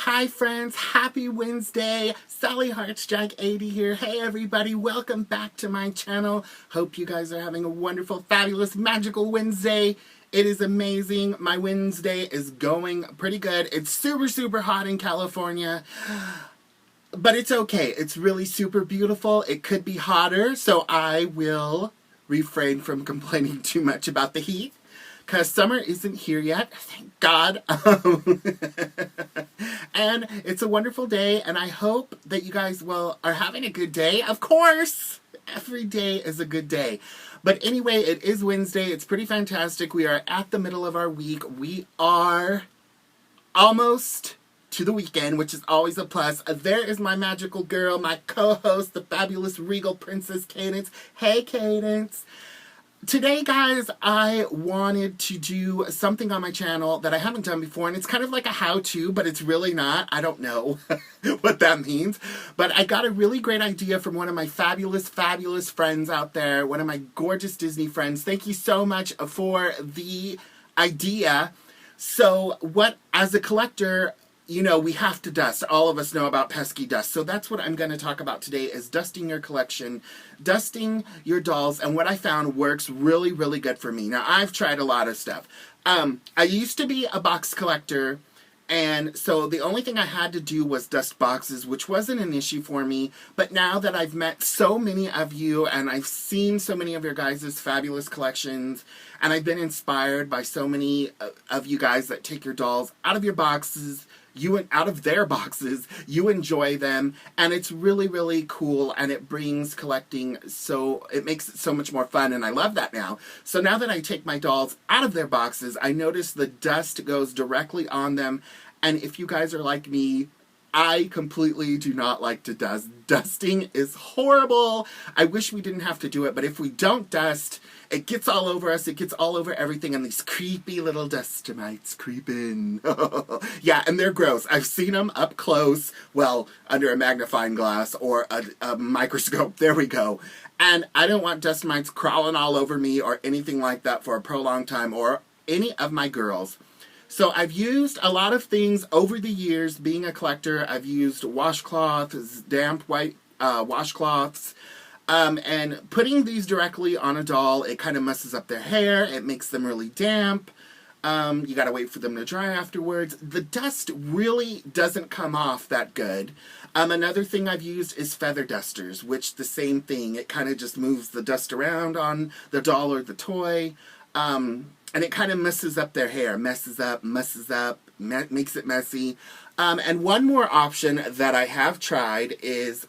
Hi friends, happy Wednesday. Sally Heartstrike80 here. Hey everybody, welcome back to my channel. Hope you guys are having a wonderful, fabulous, magical Wednesday. It is amazing. My Wednesday is going pretty good. It's super hot in California, but it's okay. It's really super beautiful. It could be hotter, so I will refrain from complaining too much about the heat, because summer isn't here yet, thank God. And it's a wonderful day, and I hope that you guys are having a good day. Of course, every day is a good day. But anyway, it is Wednesday. It's pretty fantastic. We are at the middle of our week. We are almost to the weekend, which is always a plus. There is my magical girl, my co-host, the fabulous regal princess, Cadence. Hey, Cadence. Today, guys, I wanted to do something on my channel that I haven't done before, and it's kind of like a how-to, but it's really not. I don't know what that means, but I got a really great idea from one of my fabulous friends out there, one of my gorgeous Disney friends. Thank you so much for the idea. So, as a collector, you know, we have to dust. All of us know about pesky dust. So that's what I'm going to talk about today, is dusting your collection, dusting your dolls, and what I found works really good for me. Now, I've tried a lot of stuff. I used to be a box collector, and so the only thing I had to do was dust boxes, which wasn't an issue for me. But now that I've met so many of you, and I've seen so many of your guys' fabulous collections, and I've been inspired by so many of you guys that take your dolls out of your boxes, out of their boxes, you enjoy them, and it's really cool, and it brings collecting it makes it so much more fun, and I love that now. So now that I take my dolls out of their boxes, I notice the dust goes directly on them, and if you guys are like me, I completely do not like to dust. Dusting is horrible. I wish we didn't have to do it, but if we don't dust, it gets all over us. It gets all over everything, and these creepy little dust mites creep in. Yeah, and they're gross. I've seen them up close, well, under a magnifying glass or a microscope. There we go. And I don't want dust mites crawling all over me or anything like that for a prolonged time, or any of my girls. So I've used a lot of things over the years being a collector. I've used washcloths, damp white washcloths, and putting these directly on a doll, it kind of messes up their hair. It makes them really damp. You gotta wait for them to dry afterwards. The dust really doesn't come off that good. Another thing I've used is feather dusters, which the same thing. It kind of just moves the dust around on the doll or the toy. And it kind of messes up their hair. Messes up, makes it messy. And one more option that I have tried is,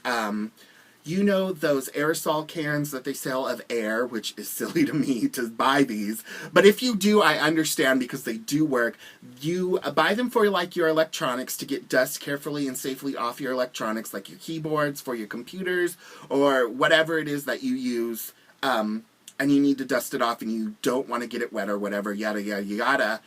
you know those aerosol cans that they sell of air, which is silly to me to buy these. But if you do, I understand, because they do work. You buy them for like your electronics, to get dust carefully and safely off your electronics, like your keyboards, for your computers, or whatever it is that you use. And you need to dust it off, and you don't want to get it wet or whatever, yada yada.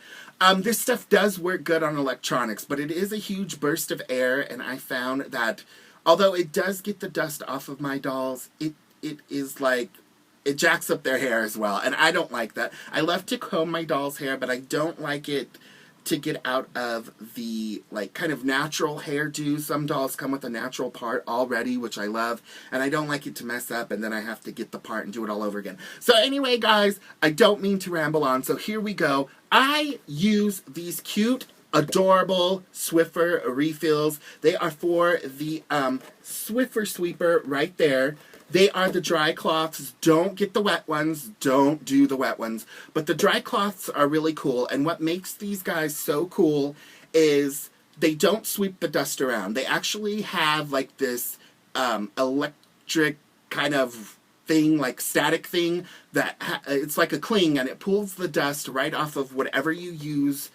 This stuff does work good on electronics, but it is a huge burst of air, and I found that although it does get the dust off of my dolls, it is like, it jacks up their hair as well, and I don't like that. I love to comb my doll's hair, but I don't like it to get out of the, like, kind of natural hairdo. Some dolls come with a natural part already, which I love, and I don't like it to mess up, and then I have to get the part and do it all over again. So anyway, guys, I don't mean to ramble on, so here we go. I use these cute, adorable Swiffer refills. They are for the Swiffer sweeper right there. They are the dry cloths. Don't get the wet ones. Don't do the wet ones. But the dry cloths are really cool. And what makes these guys so cool is they don't sweep the dust around. They actually have like this electric kind of thing, like static thing, that it's like a cling, and it pulls the dust right off of whatever you use,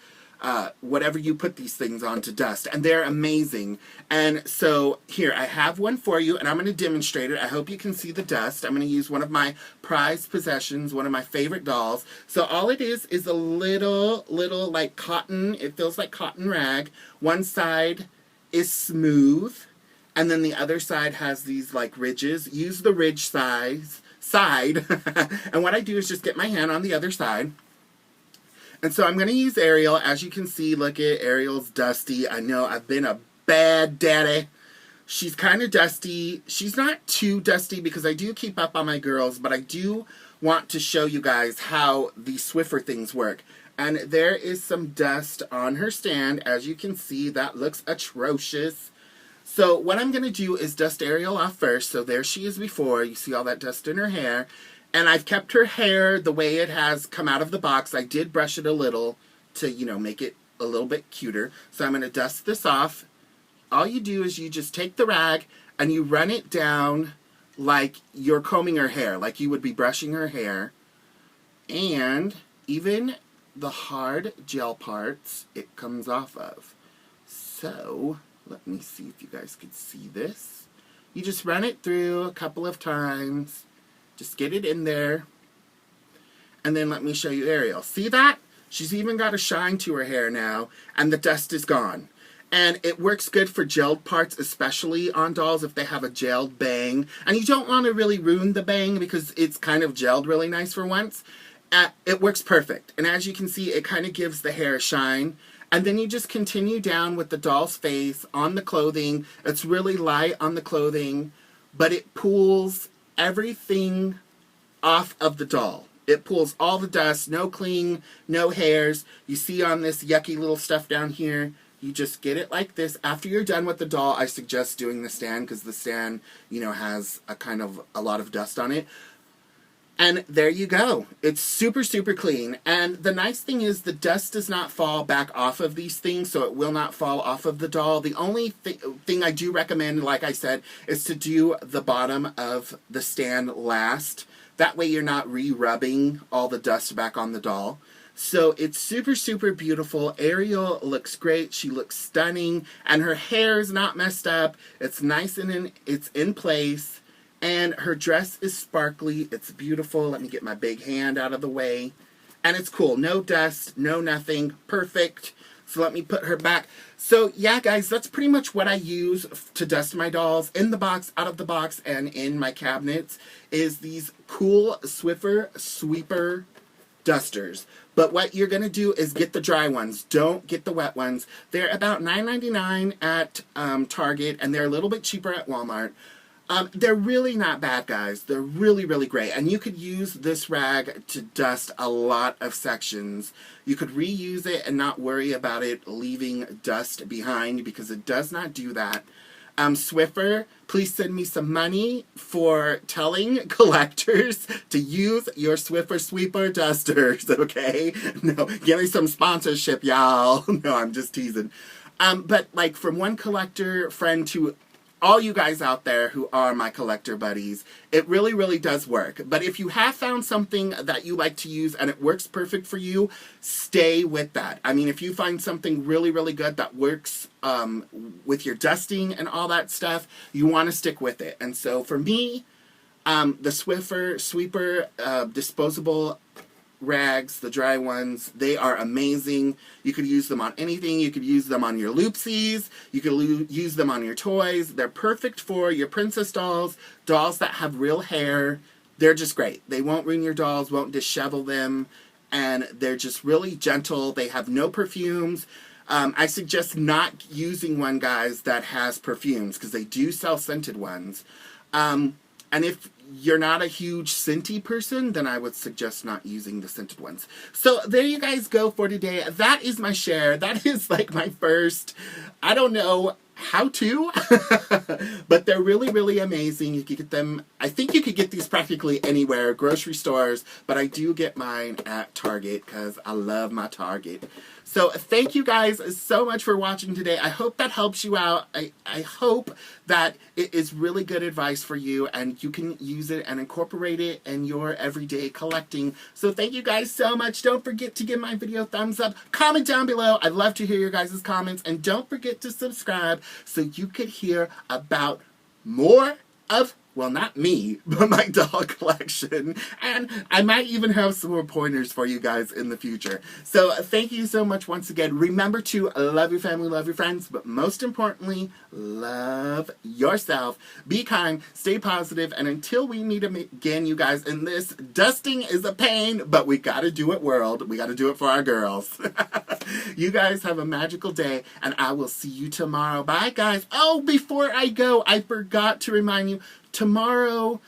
whatever you put these things on to dust, and they're amazing. And so here, I have one for you, and I'm going to demonstrate it. I hope you can see the dust. I'm going to use one of my prized possessions, one of my favorite dolls. So all it is a little like cotton, it feels like cotton rag. One side is smooth, and then the other side has these like ridges. Use the ridge side. And what I do is just get my hand on the other side, And so I'm going to use Ariel. As you can see, look at Ariel's dusty. I know I've been a bad daddy. She's kind of dusty. She's not too dusty because I do keep up on my girls, but I do want to show you guys how the Swiffer things work. And there is some dust on her stand. As you can see, that looks atrocious. So what I'm going to do is dust Ariel off first. So there she is before. You see all that dust in her hair. And I've kept her hair the way it has come out of the box. I did brush it a little to, you know, make it a little bit cuter. So I'm going to dust this off. All you do is you just take the rag and you run it down like you're combing her hair, like you would be brushing her hair. And even the hard gel parts it comes off of. So, let me see if you guys could see this. You just run it through a couple of times. Just get it in there. And then let me show you Ariel. See that? She's even got a shine to her hair now, and the dust is gone. And it works good for gelled parts, especially on dolls if they have a gelled bang. And you don't want to really ruin the bang because it's kind of gelled really nice for once. It works perfect. And as you can see, it kind of gives the hair a shine. And then you just continue down with the doll's face on the clothing. It's really light on the clothing, but it pulls everything off of the doll. It pulls all the dust, no cling, no hairs. You see on this yucky little stuff down here. You just get it like this. After you're done with the doll, I suggest doing the stand because the stand, you know, has a lot of dust on it. And there you go. It's super, super clean. And the nice thing is the dust does not fall back off of these things, so it will not fall off of the doll. The only thing I do recommend, like I said, is to do the bottom of the stand last. That way you're not re-rubbing all the dust back on the doll. So it's super, super beautiful. Ariel looks great. She looks stunning. And her hair is not messed up. It's nice and it's in place. And her dress is sparkly. It's beautiful. Let me get my big hand out of the way. And it's cool. No dust, no nothing. Perfect. So let me put her back. So yeah, guys, that's pretty much what I use to dust my dolls. In the box, out of the box, and in my cabinets is these cool Swiffer Sweeper dusters. But what you're going to do is get the dry ones. Don't get the wet ones. They're about $9.99 at Target, and they're a little bit cheaper at Walmart. They're really not bad, guys. They're really, really great. And you could use this rag to dust a lot of sections. You could reuse it and not worry about it leaving dust behind because it does not do that. Swiffer, please send me some money for telling collectors to use your Swiffer Sweeper dusters, okay? No, give me some sponsorship, y'all. No, I'm just teasing. But like from one collector friend to all you guys out there who are my collector buddies, it really, really does work. But if you have found something that you like to use and it works perfect for you, stay with that. I mean, if you find something really, really good that works with your dusting and all that stuff, you want to stick with it. And so for me, the Swiffer Sweeper disposable rags, the dry ones, they are amazing. You could use them on anything. You could use them on your loopsies. You could use them on your toys. They're perfect for your princess dolls, dolls that have real hair. They're just great. They won't ruin your dolls, won't dishevel them, and they're just really gentle. They have no perfumes. I suggest not using one, guys, that has perfumes because they do sell scented ones. And if you're not a huge scenty person, then I would suggest not using the scented ones. So there you guys go for today. That is my share. That is like my first, I don't know how to, but they're really, really amazing. You could get them, I think you could get these practically anywhere, grocery stores, but I do get mine at Target because I love my Target. So thank you guys so much for watching today. I hope that helps you out. I hope that it is really good advice for you and you can use it and incorporate it in your everyday collecting. So thank you guys so much. Don't forget to give my video a thumbs up. Comment down below. I'd love to hear your guys' comments. And don't forget to subscribe so you could hear about more of well, not me, but my doll collection. And I might even have some more pointers for you guys in the future. So thank you so much once again. Remember to love your family, love your friends, but most importantly, love yourself. Be kind, stay positive, and until we meet again, you guys, in this dusting is a pain, but we gotta do it, world. We gotta do it for our girls. You guys have a magical day, and I will see you tomorrow. Bye, guys. Oh, before I go, I forgot to remind you, tomorrow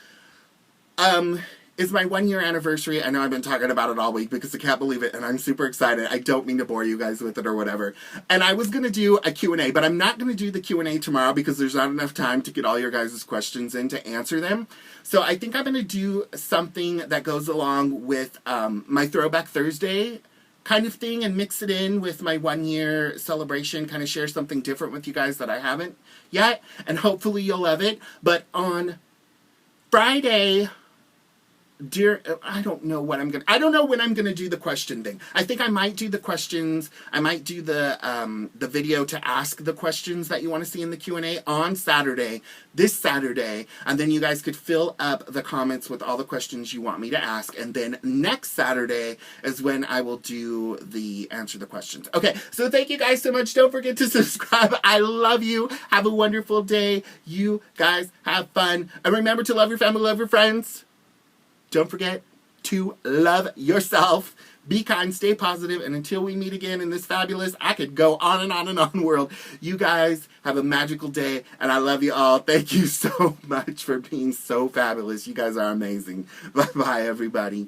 is my 1-year anniversary. I know I've been talking about it all week because I can't believe it, and I'm super excited. I don't mean to bore you guys with it or whatever. And I was going to do a Q&A, but I'm not going to do the Q&A tomorrow because there's not enough time to get all your guys' questions in to answer them. So I think I'm going to do something that goes along with my Throwback Thursday kind of thing and mix it in with my 1-year celebration, kind of share something different with you guys that I haven't yet, and hopefully you'll love it. But on Friday, I don't know when I'm gonna do the question thing. I think I might do the questions. I might do the video to ask the questions that you want to see in the Q&A on Saturday, this Saturday, and then you guys could fill up the comments with all the questions you want me to ask. And then next Saturday is when I will do the answer the questions. Okay, so thank you guys so much. Don't forget to subscribe. I love you. Have a wonderful day. You guys have fun, and remember to love your family, love your friends. Don't forget to love yourself. Be kind, stay positive, and until we meet again in this fabulous, I could go on and on and on world, you guys have a magical day, and I love you all. Thank you so much for being so fabulous. You guys are amazing. Bye-bye, everybody.